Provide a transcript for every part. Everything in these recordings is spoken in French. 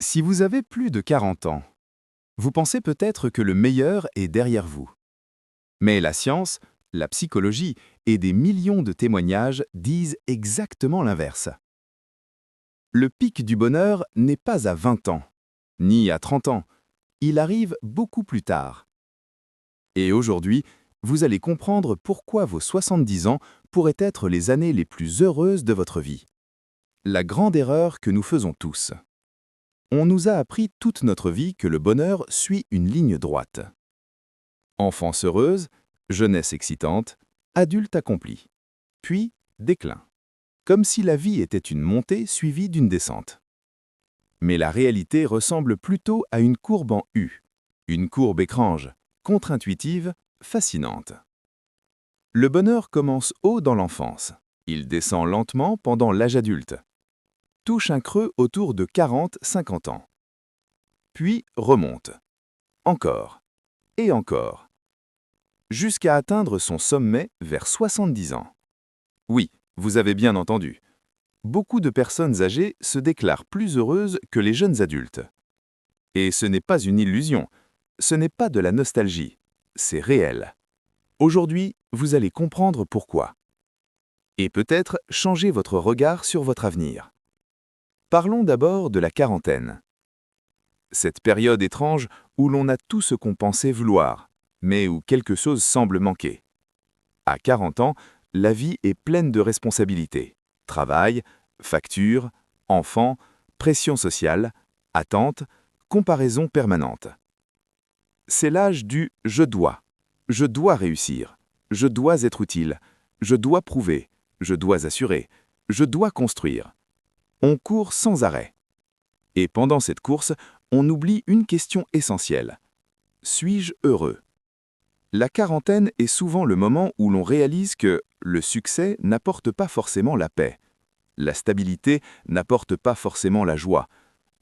Si vous avez plus de 40 ans, vous pensez peut-être que le meilleur est derrière vous. Mais la science, la psychologie et des millions de témoignages disent exactement l'inverse. Le pic du bonheur n'est pas à 20 ans, ni à 30 ans, il arrive beaucoup plus tard. Et aujourd'hui, vous allez comprendre pourquoi vos 70 ans pourraient être les années les plus heureuses de votre vie. La grande erreur que nous faisons tous. On nous a appris toute notre vie que le bonheur suit une ligne droite. Enfance heureuse, jeunesse excitante, adulte accompli. Puis déclin. Comme si la vie était une montée suivie d'une descente. Mais la réalité ressemble plutôt à une courbe en U. Une courbe étrange, contre-intuitive, fascinante. Le bonheur commence haut dans l'enfance. Il descend lentement pendant l'âge adulte. Touche un creux autour de 40-50 ans. Puis remonte. Encore. Et encore. Jusqu'à atteindre son sommet vers 70 ans. Oui, vous avez bien entendu. Beaucoup de personnes âgées se déclarent plus heureuses que les jeunes adultes. Et ce n'est pas une illusion, ce n'est pas de la nostalgie, c'est réel. Aujourd'hui, vous allez comprendre pourquoi. Et peut-être changer votre regard sur votre avenir. Parlons d'abord de la quarantaine. Cette période étrange où l'on a tout ce qu'on pensait vouloir, mais où quelque chose semble manquer. À 40 ans, la vie est pleine de responsabilités. Travail, factures, enfants, pression sociale, attentes, comparaison permanente. C'est l'âge du « je dois réussir, je dois être utile, je dois prouver, je dois assurer, je dois construire ». On court sans arrêt. Et pendant cette course, on oublie une question essentielle. Suis-je heureux ? La quarantaine est souvent le moment où l'on réalise que le succès n'apporte pas forcément la paix. La stabilité n'apporte pas forcément la joie.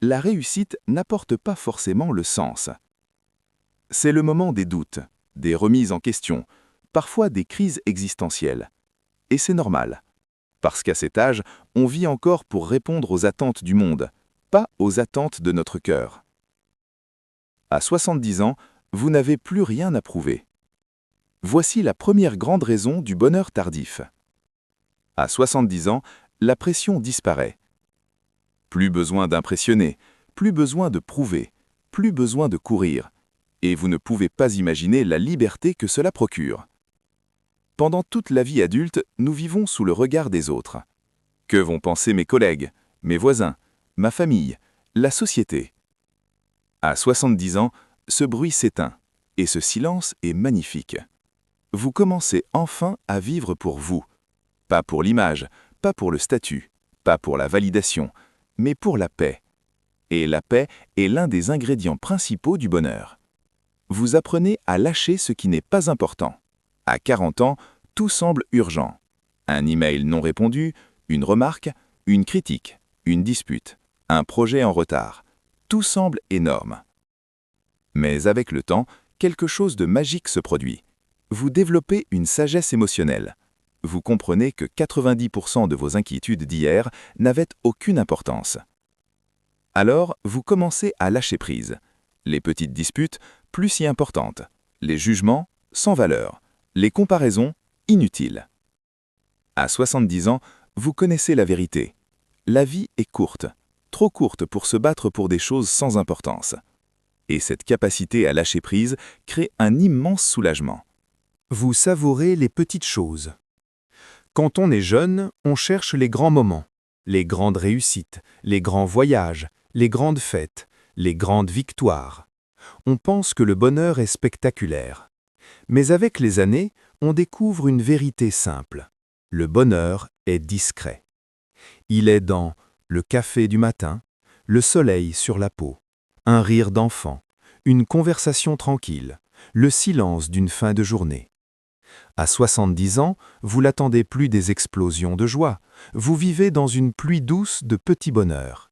La réussite n'apporte pas forcément le sens. C'est le moment des doutes, des remises en question, parfois des crises existentielles. Et c'est normal. Parce qu'à cet âge, on vit encore pour répondre aux attentes du monde, pas aux attentes de notre cœur. À 70 ans, vous n'avez plus rien à prouver. Voici la première grande raison du bonheur tardif. À 70 ans, la pression disparaît. Plus besoin d'impressionner, plus besoin de prouver, plus besoin de courir. Et vous ne pouvez pas imaginer la liberté que cela procure. Pendant toute la vie adulte, nous vivons sous le regard des autres. Que vont penser mes collègues, mes voisins, ma famille, la société ? À 70 ans, ce bruit s'éteint, et ce silence est magnifique. Vous commencez enfin à vivre pour vous. Pas pour l'image, pas pour le statut, pas pour la validation, mais pour la paix. Et la paix est l'un des ingrédients principaux du bonheur. Vous apprenez à lâcher ce qui n'est pas important. À 40 ans, tout semble urgent. Un email non répondu, une remarque, une critique, une dispute, un projet en retard. Tout semble énorme. Mais avec le temps, quelque chose de magique se produit. Vous développez une sagesse émotionnelle. Vous comprenez que 90% de vos inquiétudes d'hier n'avaient aucune importance. Alors, vous commencez à lâcher prise. Les petites disputes, plus si importantes. Les jugements, sans valeur. Les comparaisons, inutiles. À 70 ans, vous connaissez la vérité. La vie est courte, trop courte pour se battre pour des choses sans importance. Et cette capacité à lâcher prise crée un immense soulagement. Vous savourez les petites choses. Quand on est jeune, on cherche les grands moments, les grandes réussites, les grands voyages, les grandes fêtes, les grandes victoires. On pense que le bonheur est spectaculaire. Mais avec les années, on découvre une vérité simple. Le bonheur est discret. Il est dans le café du matin, le soleil sur la peau, un rire d'enfant, une conversation tranquille, le silence d'une fin de journée. À 70 ans, vous n'attendez plus des explosions de joie. Vous vivez dans une pluie douce de petits bonheurs.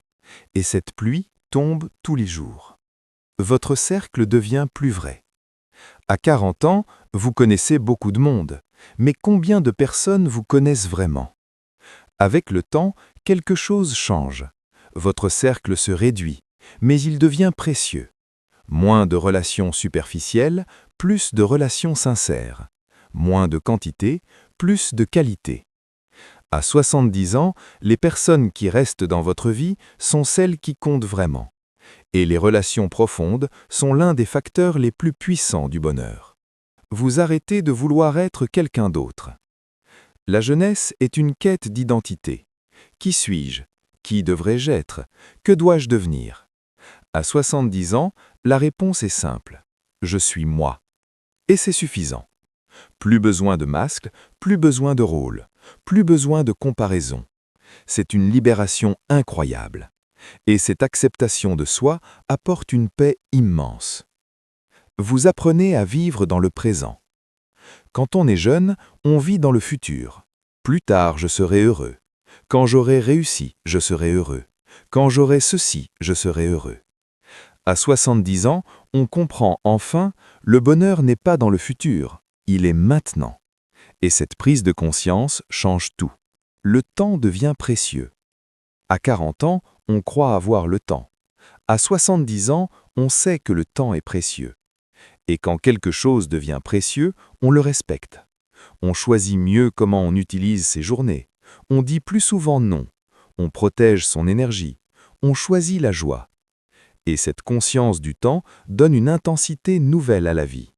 Et cette pluie tombe tous les jours. Votre cercle devient plus vrai. À 40 ans, vous connaissez beaucoup de monde. Mais combien de personnes vous connaissent vraiment ? Avec le temps, quelque chose change. Votre cercle se réduit. mais il devient précieux. Moins de relations superficielles, plus de relations sincères. Moins de quantité, plus de qualité. À 70 ans, les personnes qui restent dans votre vie sont celles qui comptent vraiment. Et les relations profondes sont l'un des facteurs les plus puissants du bonheur. Vous arrêtez de vouloir être quelqu'un d'autre. La jeunesse est une quête d'identité. Qui suis-je? Qui devrais-je être? Que dois-je devenir? À 70 ans, la réponse est simple. Je suis moi. Et c'est suffisant. Plus besoin de masque, plus besoin de rôle, plus besoin de comparaison. C'est une libération incroyable. Et cette acceptation de soi apporte une paix immense. Vous apprenez à vivre dans le présent. Quand on est jeune, on vit dans le futur. Plus tard, je serai heureux. Quand j'aurai réussi, je serai heureux. Quand j'aurai ceci, je serai heureux. À 70 ans, on comprend enfin, le bonheur n'est pas dans le futur, il est maintenant. Et cette prise de conscience change tout. Le temps devient précieux. À 40 ans, on croit avoir le temps. À 70 ans, on sait que le temps est précieux. Et quand quelque chose devient précieux, on le respecte. On choisit mieux comment on utilise ses journées. On dit plus souvent non. On protège son énergie. On choisit la joie. Et cette conscience du temps donne une intensité nouvelle à la vie.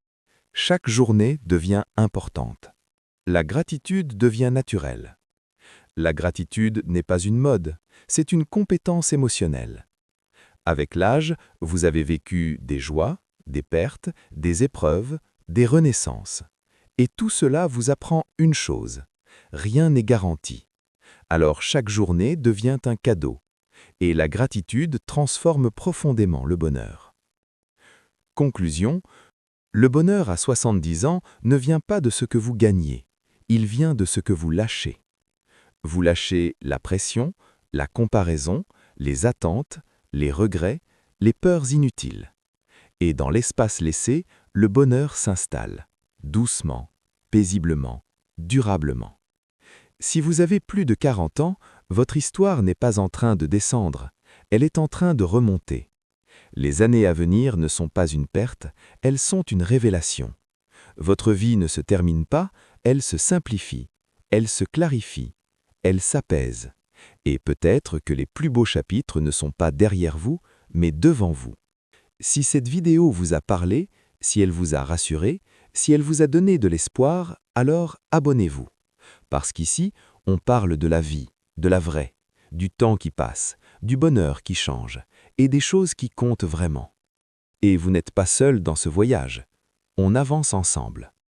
Chaque journée devient importante. La gratitude devient naturelle. La gratitude n'est pas une mode, c'est une compétence émotionnelle. Avec l'âge, vous avez vécu des joies, des pertes, des épreuves, des renaissances. Et tout cela vous apprend une chose, rien n'est garanti. Alors chaque journée devient un cadeau. Et la gratitude transforme profondément le bonheur. Conclusion, le bonheur à 70 ans ne vient pas de ce que vous gagnez, il vient de ce que vous lâchez. Vous lâchez la pression, la comparaison, les attentes, les regrets, les peurs inutiles. Et dans l'espace laissé, le bonheur s'installe, doucement, paisiblement, durablement. Si vous avez plus de 40 ans, votre histoire n'est pas en train de descendre, elle est en train de remonter. Les années à venir ne sont pas une perte, elles sont une révélation. Votre vie ne se termine pas, elle se simplifie, elle se clarifie, elle s'apaise. Et peut-être que les plus beaux chapitres ne sont pas derrière vous, mais devant vous. Si cette vidéo vous a parlé, si elle vous a rassuré, si elle vous a donné de l'espoir, alors abonnez-vous. Parce qu'ici, on parle de la vie, de la vraie, du temps qui passe, du bonheur qui change, et des choses qui comptent vraiment. Et vous n'êtes pas seul dans ce voyage. On avance ensemble.